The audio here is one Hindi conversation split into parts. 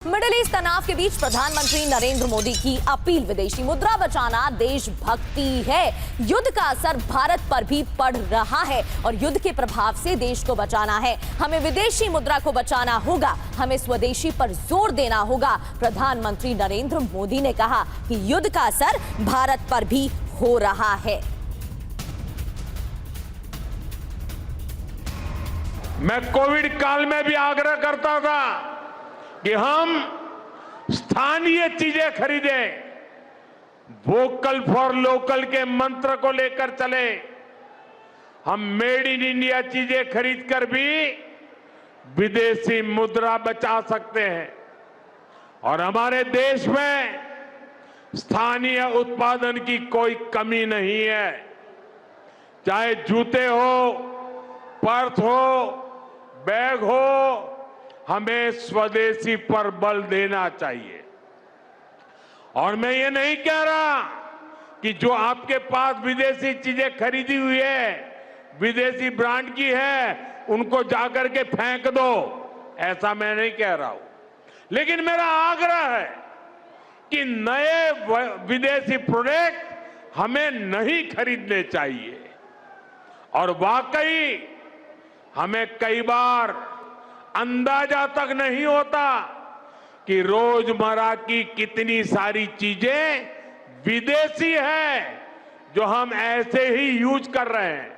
मिडिल ईस्ट तनाव के बीच प्रधानमंत्री नरेंद्र मोदी की अपील, विदेशी मुद्रा बचाना देशभक्ति है। युद्ध का असर भारत पर भी पड़ रहा है और युद्ध के प्रभाव से देश को बचाना है। हमें विदेशी मुद्रा को बचाना होगा, हमें स्वदेशी पर जोर देना होगा। प्रधानमंत्री नरेंद्र मोदी ने कहा कि युद्ध का असर भारत पर भी हो रहा है। मैं कोविड काल में भी आग्रह करता था कि हम स्थानीय चीजें खरीदें, वोकल फॉर लोकल के मंत्र को लेकर चले। हम मेड इन इंडिया चीजें खरीदकर भी विदेशी मुद्रा बचा सकते हैं और हमारे देश में स्थानीय उत्पादन की कोई कमी नहीं है। चाहे जूते हो, पर्स हो, बैग हो, हमें स्वदेशी पर बल देना चाहिए। और मैं ये नहीं कह रहा कि जो आपके पास विदेशी चीजें खरीदी हुई है, विदेशी ब्रांड की है, उनको जाकर के फेंक दो, ऐसा मैं नहीं कह रहा हूं। लेकिन मेरा आग्रह है कि नए विदेशी प्रोडक्ट हमें नहीं खरीदने चाहिए। और वाकई हमें कई बार अंदाजा तक नहीं होता कि रोजमर्रा की कितनी सारी चीजें विदेशी है जो हम ऐसे ही यूज कर रहे हैं।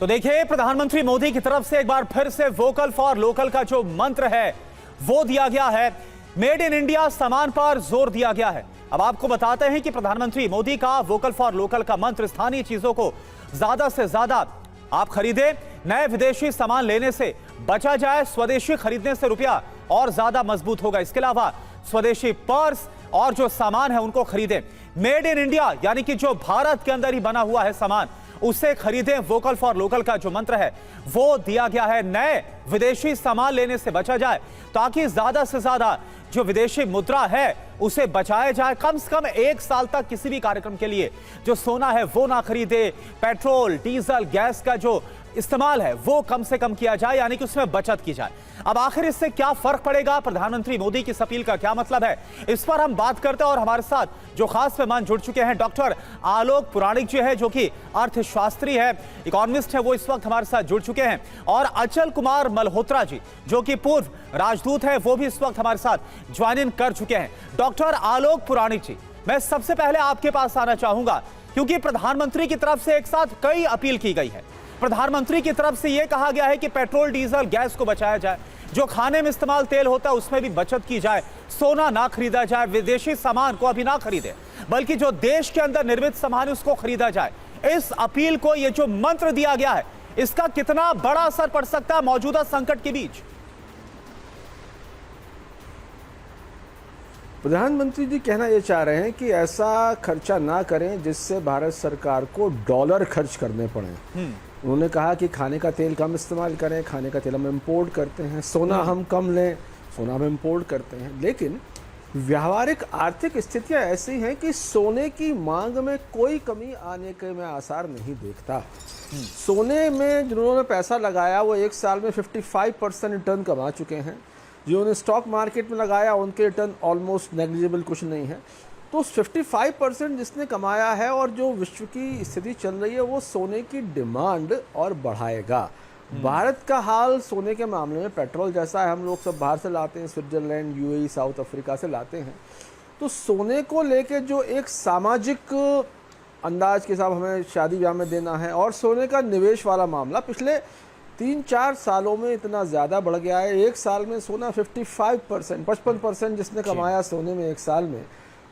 तो देखिए, प्रधानमंत्री मोदी की तरफ से एक बार फिर से वोकल फॉर लोकल का जो मंत्र है वो दिया गया है। मेड इन इंडिया सामान पर जोर दिया गया है। अब आपको बताते हैं कि प्रधानमंत्री मोदी का वोकल फॉर लोकल का मंत्र स्थानीय चीजों को ज्यादा से ज्यादा आप खरीदें, नए विदेशी सामान लेने से बचा जाए, स्वदेशी खरीदने से रुपया और ज्यादा मजबूत होगा। इसके अलावा स्वदेशी पर्स और जो सामान है उनको खरीदें। मेड इन इंडिया यानी कि जो भारत के अंदर ही बना हुआ है सामान, उसे खरीदें। वोकल फॉर लोकल का जो मंत्र है वो दिया गया है। नए विदेशी सामान लेने से बचा जाए ताकि ज्यादा से ज्यादा जो विदेशी मुद्रा है उसे बचाया जाए। कम से कम 1 साल तक किसी भी कार्यक्रम के लिए जो सोना है वो ना खरीदे। पेट्रोल, डीजल, गैस का जो इस्तेमाल है वो कम से कम किया जाए, यानी कि उसमें बचत की जाए। अब आखिर इससे क्या फर्क पड़ेगा, प्रधानमंत्री मोदी की इस अपील का क्या मतलब है, इस पर हम बात करते हैं। और हमारे साथ जो खास मेहमान जुड़ चुके हैं, डॉक्टर आलोक पुराणिक जी है जो कि अर्थशास्त्री है, इकोनॉमिस्ट है, वो इस वक्त हमारे साथ जुड़ चुके हैं। और अचल कुमार मल्होत्रा जी जो कि पूर्व राजदूत है, वो भी इस वक्त हमारे साथ ज्वाइन इन कर चुके हैं। डॉक्टर आलोक पुराणिक जी, मैं सबसे पहले आपके पास आना चाहूंगा क्योंकि प्रधानमंत्री की तरफ से एक साथ कई अपील की गई है। प्रधानमंत्री की तरफ से यह कहा गया है कि पेट्रोल, डीजल, गैस को बचाया जाए, जो खाने में इस्तेमाल तेल होता है उसमें भी बचत की जाए, सोना ना खरीदा जाए, विदेशी सामान को अभी ना खरीदे, बल्कि जो देश के अंदर निर्मित सामान है उसको खरीदा जाए। इस अपील को, ये जो मंत्र दिया गया है, इसका कितना बड़ा असर पड़ सकता है मौजूदा संकट के बीच? प्रधानमंत्री जी कहना ये चाह रहे हैं कि ऐसा खर्चा ना करें जिससे भारत सरकार को डॉलर खर्च करने पड़े। उन्होंने कहा कि खाने का तेल कम इस्तेमाल करें, खाने का तेल हम इम्पोर्ट करते हैं, सोना हम कम लें, सोना हम इम्पोर्ट करते हैं। लेकिन व्यावहारिक आर्थिक स्थितियां ऐसी हैं कि सोने की मांग में कोई कमी आने के मैं आसार नहीं देखता। सोने में जिन्होंने पैसा लगाया वो 1 साल में 55% रिटर्न कमा चुके हैं। जिन्होंने स्टॉक मार्केट में लगाया उनके रिटर्न ऑलमोस्ट नेग्लिजिबल, कुछ नहीं है। तो 55% जिसने कमाया है और जो विश्व की स्थिति चल रही है वो सोने की डिमांड और बढ़ाएगा। भारत का हाल सोने के मामले में पेट्रोल जैसा है। हम लोग सब बाहर से लाते हैं, स्विट्जरलैंड, यूएई, साउथ अफ्रीका से लाते हैं। तो सोने को लेके जो एक सामाजिक अंदाज के साथ हमें शादी ब्याह में देना है और सोने का निवेश वाला मामला पिछले 3-4 सालों में इतना ज़्यादा बढ़ गया है। 1 साल में सोना 55% जिसने कमाया सोने में 1 साल में,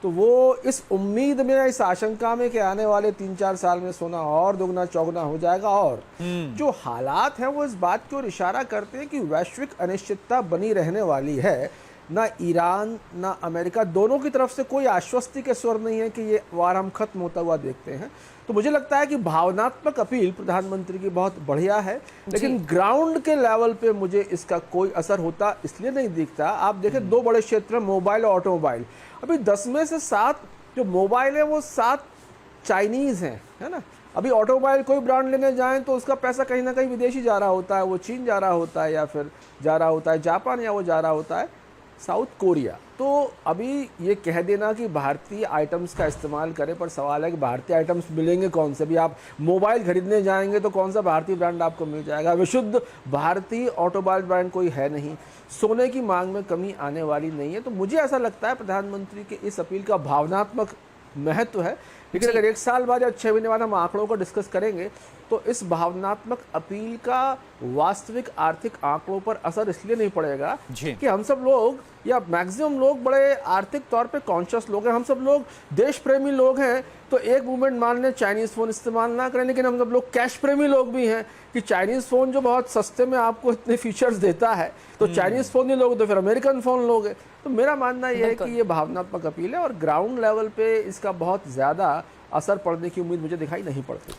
तो वो इस उम्मीद में, इस आशंका में कि आने वाले 3-4 साल में सोना और दोगुना चौगुना हो जाएगा। और जो हालात हैं वो इस बात की ओर इशारा करते हैं कि वैश्विक अनिश्चितता बनी रहने वाली है। ना ईरान ना अमेरिका, दोनों की तरफ से कोई आश्वस्ति के स्वर नहीं है कि ये वार हम खत्म होता हुआ देखते हैं। तो मुझे लगता है कि भावनात्मक अपील प्रधानमंत्री की बहुत बढ़िया है, लेकिन ग्राउंड के लेवल पे मुझे इसका कोई असर होता इसलिए नहीं दिखता। आप देखें 2 बड़े क्षेत्र, मोबाइल और ऑटोमोबाइल। अभी 10 में से 7 जो मोबाइल है वो 7 चाइनीज हैं, है ना। अभी ऑटोमोबाइल कोई ब्रांड लेने जाएं तो उसका पैसा कहीं ना कहीं विदेशी जा रहा होता है, वो चीन जा रहा होता है, या फिर जा रहा होता है जापान, या वो जा रहा होता है साउथ कोरिया। तो अभी ये कह देना कि भारतीय आइटम्स का इस्तेमाल करें, पर सवाल है कि भारतीय आइटम्स मिलेंगे कौन से। भी आप मोबाइल खरीदने जाएंगे तो कौन सा भारतीय ब्रांड आपको मिल जाएगा? विशुद्ध भारतीय ऑटोमोबाइल ब्रांड कोई है नहीं। सोने की मांग में कमी आने वाली नहीं है। तो मुझे ऐसा लगता है प्रधानमंत्री के इस अपील का भावनात्मक महत्व है, लेकिन अगर 1 साल बाद या 6 महीने बाद हम आंकड़ों को डिस्कस करेंगे तो इस भावनात्मक अपील का वास्तविक आर्थिक आंकड़ों पर असर इसलिए नहीं पड़ेगा कि हम सब लोग या मैक्सिमम लोग बड़े आर्थिक तौर पे कॉन्शियस लोग हैं, हम सब लोग देश प्रेमी लोग हैं। तो एक मूवमेंट मान लें चाइनीज़ फ़ोन इस्तेमाल ना करें, लेकिन हम सब लोग कैश प्रेमी लोग भी हैं कि चाइनीज़ फ़ोन जो बहुत सस्ते में आपको इतने फीचर्स देता है, तो चाइनीज़ फ़ोन नहीं लोगे तो फिर अमेरिकन फ़ोन लोगे। तो मेरा मानना यह है कि ये भावनात्मक अपील है और ग्राउंड लेवल पे इसका बहुत ज़्यादा असर पड़ने की उम्मीद मुझे दिखाई नहीं पड़ती।